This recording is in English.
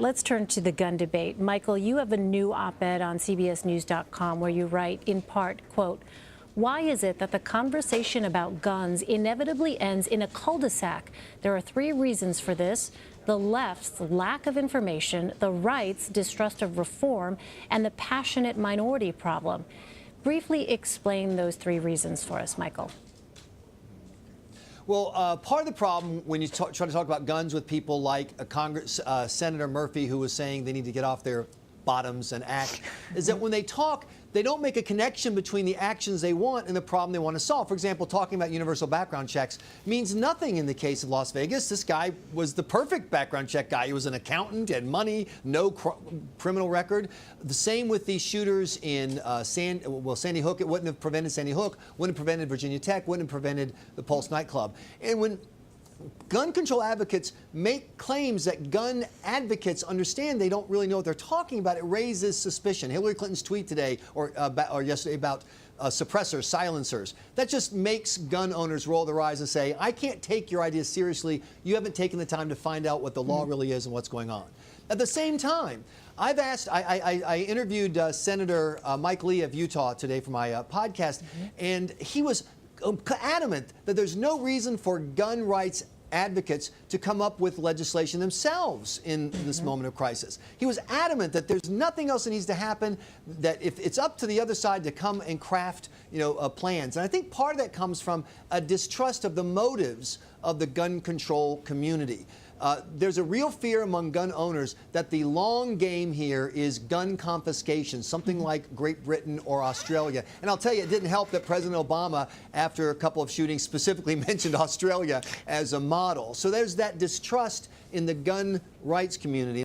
Let's turn to the gun debate. Michael, you have a new op-ed on CBSNews.com where you write, in part, quote, "Why is it that the conversation about guns inevitably ends in a cul-de-sac? There are three reasons for this: the left's lack of information, the right's distrust of reform, and the passionate minority problem." Briefly explain those three reasons for us, Michael. Well, part of the problem when you try to talk about guns with people like Senator Murphy, who was saying they need to get off their bottoms and act, is that when they talk, they don't make a connection between the actions they want and the problem they want to solve. For example, talking about universal background checks means nothing in the case of Las Vegas. This guy was the perfect background check guy. He was an accountant, had money, no criminal record. The same with the shooters in Sandy Hook. It wouldn't have prevented Sandy Hook, wouldn't have prevented Virginia Tech, wouldn't have prevented the Pulse nightclub. And when gun control advocates make claims that gun advocates understand they don't really know what they're talking about, it raises suspicion. Hillary Clinton's tweet today or yesterday about suppressors, silencers, that just makes gun owners roll their eyes and say, I can't take your ideas seriously. You haven't taken the time to find out what the law really is and what's going on. At the same time, I interviewed Senator Mike Lee of Utah today for my podcast, and he was adamant that there's no reason for gun rights advocates to come up with legislation themselves in this moment of crisis. He was adamant that there's nothing else that needs to happen, that if it's up to the other side to come and craft, plans. And I think part of that comes from a distrust of the motives of the gun control community. There's a real fear among gun owners that the long game here is gun confiscation, something like Great Britain or Australia. And I'll tell you, it didn't help that President Obama, after a couple of shootings, specifically mentioned Australia as a model. So there's that distrust in the gun rights community.